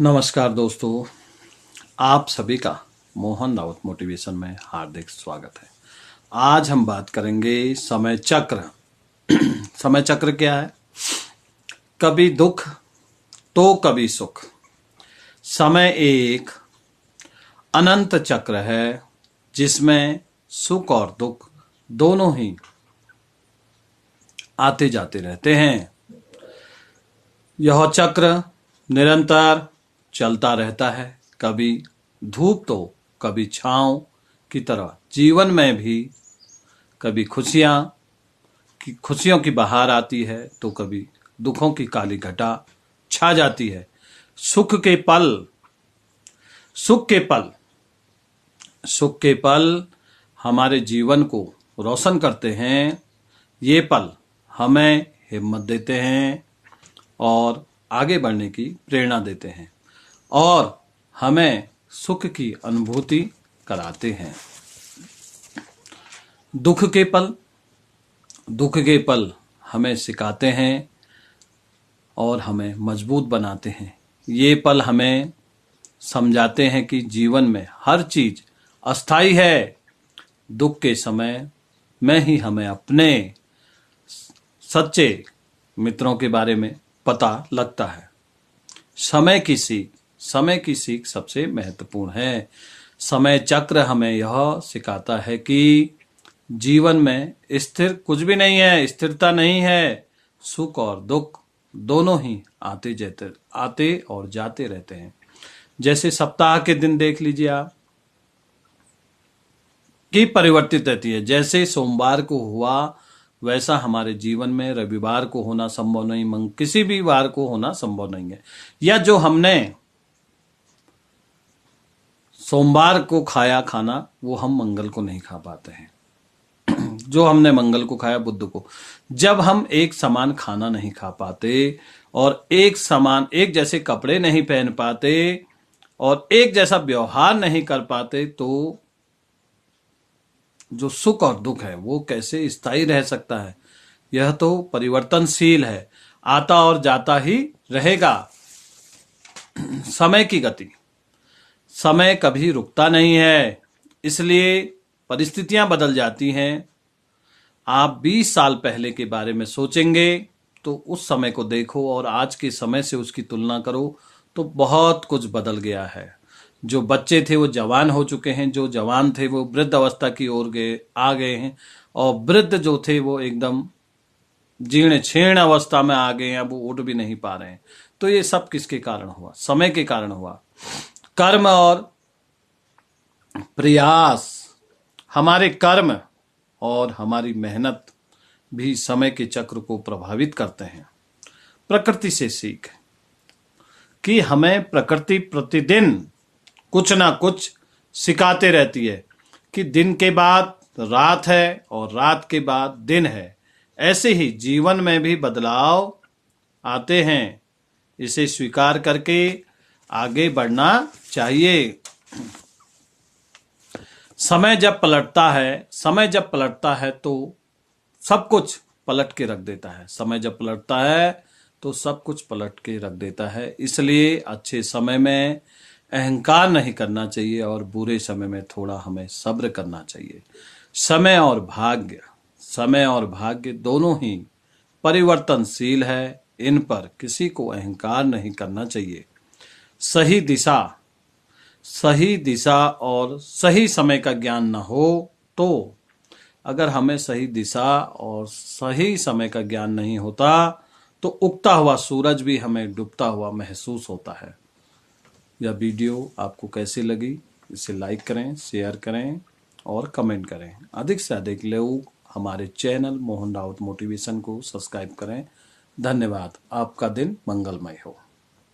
नमस्कार दोस्तों, आप सभी का मोहन राउत मोटिवेशन में हार्दिक स्वागत है। आज हम बात करेंगे समय चक्र। समय चक्र क्या है? कभी दुख तो कभी सुख। समय एक अनंत चक्र है जिसमें सुख और दुख दोनों ही आते जाते रहते हैं। यह चक्र निरंतर चलता रहता है, कभी धूप तो कभी छांव की तरह। जीवन में भी कभी खुशियों की बहार आती है तो कभी दुखों की काली घटा छा जाती है। सुख के पल हमारे जीवन को रोशन करते हैं। ये पल हमें हिम्मत देते हैं और आगे बढ़ने की प्रेरणा देते हैं और हमें सुख की अनुभूति कराते हैं। दुख के पल हमें सिखाते हैं और हमें मजबूत बनाते हैं। ये पल हमें समझाते हैं कि जीवन में हर चीज अस्थाई है। दुख के समय में ही हमें अपने सच्चे मित्रों के बारे में पता लगता है। समय की सीख सबसे महत्वपूर्ण है। समय चक्र हमें यह सिखाता है कि जीवन में स्थिर कुछ भी नहीं है, स्थिरता नहीं है। सुख और दुख दोनों ही आते और जाते रहते हैं। जैसे सप्ताह के दिन देख लीजिए आप कि परिवर्तित रहती है। जैसे सोमवार को हुआ वैसा हमारे जीवन में रविवार को होना संभव नहीं, किसी भी वार को होना संभव नहीं है। या जो हमने सोमवार को खाया खाना वो हम मंगल को नहीं खा पाते हैं। जो हमने मंगल को खाया बुध को। जब हम एक समान खाना नहीं खा पाते और एक जैसे कपड़े नहीं पहन पाते और एक जैसा व्यवहार नहीं कर पाते तो जो सुख और दुख है वो कैसे स्थायी रह सकता है? यह तो परिवर्तनशील है, आता और जाता ही रहेगा। समय की गति, समय कभी रुकता नहीं है, इसलिए परिस्थितियां बदल जाती हैं। आप 20 साल पहले के बारे में सोचेंगे तो उस समय को देखो और आज के समय से उसकी तुलना करो तो बहुत कुछ बदल गया है। जो बच्चे थे वो जवान हो चुके हैं, जो जवान थे वो वृद्ध अवस्था की ओर आ गए हैं और वृद्ध जो थे वो एकदम जीर्ण क्षीर्ण अवस्था में आ गए हैं, अब वो उठ भी नहीं पा रहे हैं। तो ये सब किसके कारण हुआ? समय के कारण हुआ। कर्म और प्रयास, हमारे कर्म और हमारी मेहनत भी समय के चक्र को प्रभावित करते हैं। प्रकृति से सीख कि हमें प्रकृति प्रतिदिन कुछ ना कुछ सिखाते रहती है कि दिन के बाद रात है और रात के बाद दिन है। ऐसे ही जीवन में भी बदलाव आते हैं, इसे स्वीकार करके आगे बढ़ना चाहिए। समय जब पलटता है तो सब कुछ पलट के रख देता है। समय जब पलटता है तो सब कुछ पलट के रख देता है। इसलिए अच्छे समय में अहंकार नहीं करना चाहिए और बुरे समय में थोड़ा हमें सब्र करना चाहिए। समय और भाग्य दोनों ही परिवर्तनशील है, इन पर किसी को अहंकार नहीं करना चाहिए। सही दिशा और सही समय का ज्ञान न हो तो अगर हमें सही दिशा और सही समय का ज्ञान नहीं होता तो उगता हुआ सूरज भी हमें डूबता हुआ महसूस होता है। यह वीडियो आपको कैसी लगी? इसे लाइक करें, शेयर करें और कमेंट करें। अधिक से अधिक लोग हमारे चैनल मोहन राउत मोटिवेशन को सब्सक्राइब करें। धन्यवाद। आपका दिन मंगलमय हो।